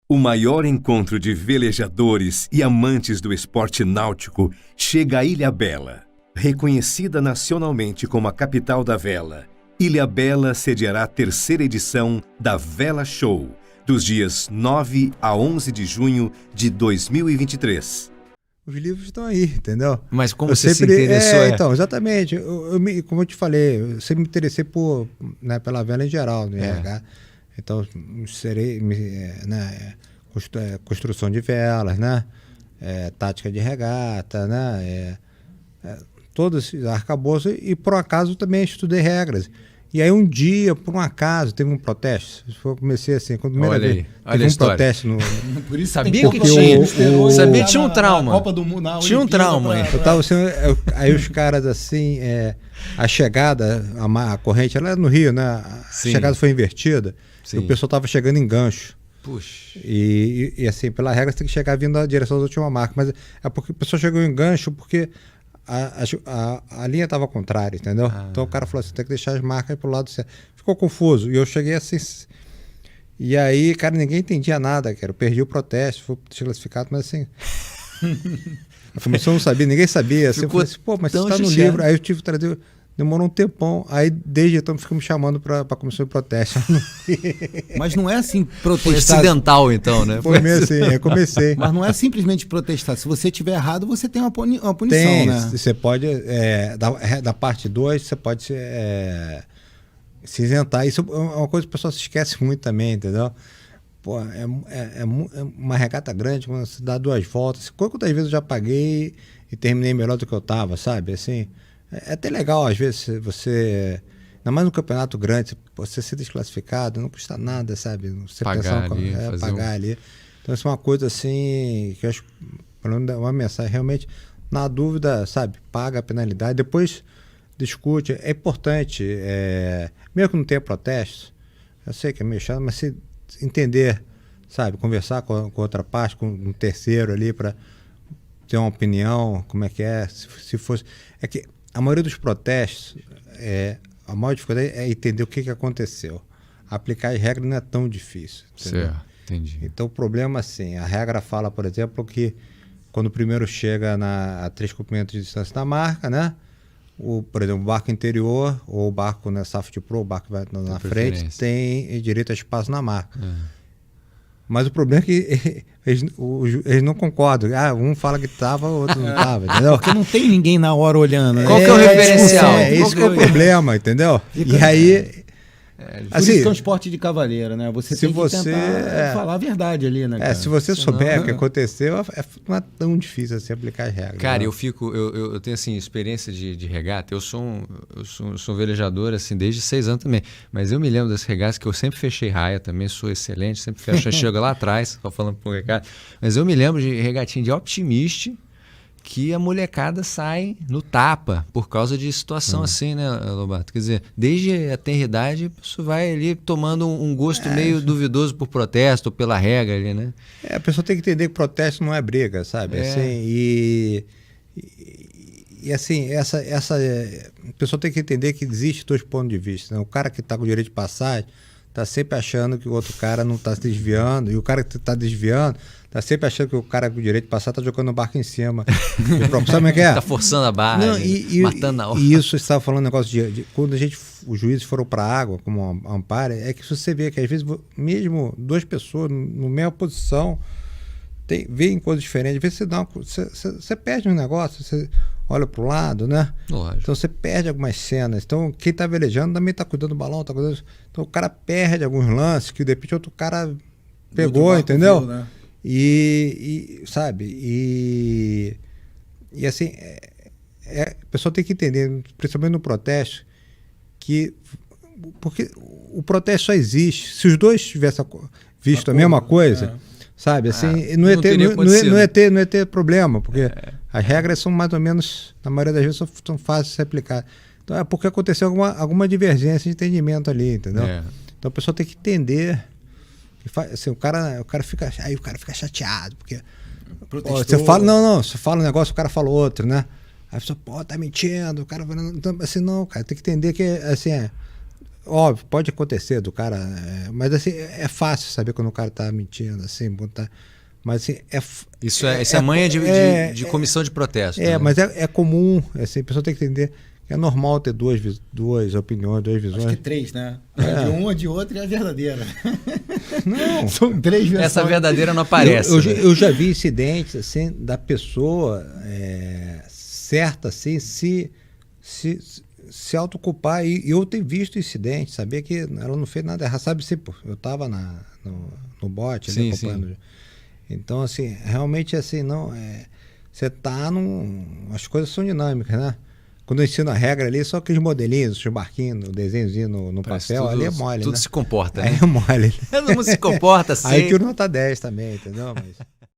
O maior encontro de velejadores e amantes do esporte náutico chega a Ilhabela. Reconhecida nacionalmente como a capital da vela, Ilhabela sediará a 3ª edição da Vela Show, dos dias 9 a 11 de junho de 2023. Os livros estão aí, entendeu? Mas como você se interessou? Então, exatamente. Como eu te falei, eu sempre me interessei pela vela em geral, no RH. Então, construção de velas, né? Tática de regata, né? Todos esses arcabouços. E, por um acaso, também estudei regras. E aí, um dia, por um acaso, teve um protesto. Eu comecei assim, quando primeira vez, teve um protesto no... Por isso sabia que tinha. Sabia que tinha um trauma. Copa do Mundo, tinha um trauma. Eu tava assim, aí os caras assim, a chegada, a corrente, ela é no Rio, né? A chegada foi invertida. E o pessoal tava chegando em gancho. Puxa. E assim, pela regra, você tem que chegar vindo na direção da última marca. Mas é porque o pessoal chegou em gancho porque a linha estava contrária, entendeu? Então o cara falou assim, tem que deixar as marcas aí pro lado certo. Ficou confuso. E eu cheguei assim... E aí, cara, ninguém entendia nada, cara. Eu perdi o protesto, fui desclassificado, mas assim... A comissão não sabia, ninguém sabia. Assim, eu falei assim, pô, mas você tá no livro. Aí eu tive que trazer... Demorou um tempão. Aí, desde então, ficam me chamando para a comissão de protesto. Mas não é assim protestar... Foi acidental, então, né? Foi meio assim, eu comecei. Mas não é simplesmente protestar. Se você tiver errado, você tem uma punição, tem, né? Você pode... da parte 2, você pode se isentar. Isso é uma coisa que o pessoal se esquece muito também, entendeu? Pô, é uma regata grande, quando você dá 2 voltas. Quantas vezes eu já paguei e terminei melhor do que eu estava, sabe? Assim... É até legal, às vezes, você... Ainda mais no campeonato grande, você ser desclassificado, não custa nada, sabe? Você pagar ali, pagar ali. Então, isso é uma coisa assim, que eu acho, falando uma mensagem, realmente, na dúvida, sabe? Paga a penalidade, depois discute. É importante, mesmo que não tenha protesto, eu sei que é meio chato, mas se entender, sabe? Conversar com outra parte, com um terceiro ali, para ter uma opinião, como é que é, se fosse... É que a maioria dos protestos, a maior dificuldade é entender o que aconteceu. Aplicar as regras não é tão difícil. Entendeu? Certo, entendi. Então o problema, assim, a regra fala, por exemplo, que quando o primeiro chega a 3 comprimentos de distância da marca, né? Por exemplo, o barco interior ou o barco Safety Pro, o barco que vai na frente, tem direito a espaço na marca. Mas o problema é que eles não concordam. Um fala que estava, o outro não estava, entendeu? Porque não tem ninguém na hora olhando. Qual que é o referencial? Esse que é o problema, entendeu? E aí... Por isso que é um esporte de cavaleiro, né? Você tem que tentar falar a verdade ali, né, cara? Se você souber o que aconteceu, não é tão difícil assim aplicar as regras. Cara, eu tenho assim, experiência de regata. Eu sou um velejador assim, desde 6 anos também. Mas eu me lembro das regatas que eu sempre fechei raia também, sou excelente, sempre fecho, chego lá atrás, só falando pro regata. Mas eu me lembro de regatinha de Optimist, que a molecada sai no tapa por causa de situação assim, né, Lobato? Quer dizer, desde a tenridade, isso vai ali tomando um gosto meio duvidoso por protesto, pela regra ali, né? A pessoa tem que entender que protesto não é briga, sabe? Assim, e assim, a pessoa tem que entender que existe 2 pontos de vista, né? O cara que está com o direito de passagem está sempre achando que o outro cara não está se desviando, e o cara que está desviando está sempre achando que o cara com o direito de passar está jogando o barco em cima. Sabe como é que é? Está forçando a barra, matando na hora. E isso, você estava falando um negócio de quando os juízes foram para a água, como amparo, é que você vê que às vezes mesmo 2 pessoas na mesma posição veem coisas diferentes. Às vezes você perde um negócio, você olha para o lado, né? Lógico. Então você perde algumas cenas. Então quem está velejando também está cuidando do balão, tá cuidando... Então o cara perde alguns lances que de repente outro cara pegou, entendeu? Viu, né? Sabe? E assim, a pessoa tem que entender, principalmente no protesto, que porque o protesto só existe se os dois tivessem visto a mesma coisa. Sabe, assim, não ia ter problema, porque as regras são mais ou menos, na maioria das vezes, são fáceis de ser aplicadas. Então é porque aconteceu alguma divergência de entendimento ali, entendeu? Então a pessoa tem que entender. Assim, o cara fica chateado, porque você fala, você fala um negócio, o cara fala outro, né? Aí a pessoa, tá mentindo, o cara vai... Então, assim, não, cara, tem que entender que, assim, óbvio, pode acontecer do cara, mas assim, é fácil saber quando o cara tá mentindo, assim, mas assim, isso é manha de comissão de protesto. Né? Mas é comum, assim, a pessoa tem que entender que é normal ter duas opiniões, duas visões. Acho que 3, né? A de um, a de outro e a verdadeira. Não. São 3 versões. Essa verdadeira não aparece. Eu já vi incidentes, assim, da pessoa certa, assim, se autoculpar, e eu tenho visto incidentes, sabia que ela não fez nada errado, sabe, assim, eu estava no bote ali acompanhando. Então, assim, realmente, assim, não, você tá as coisas são dinâmicas, né? Quando eu ensino a regra ali, só aqueles modelinhos, os barquinhos, o desenhozinho no papel, ali é mole, tudo né? se comporta, Aí né? é mole. Todo mundo se comporta assim. Aí tiro nota 10 também, entendeu? Mas...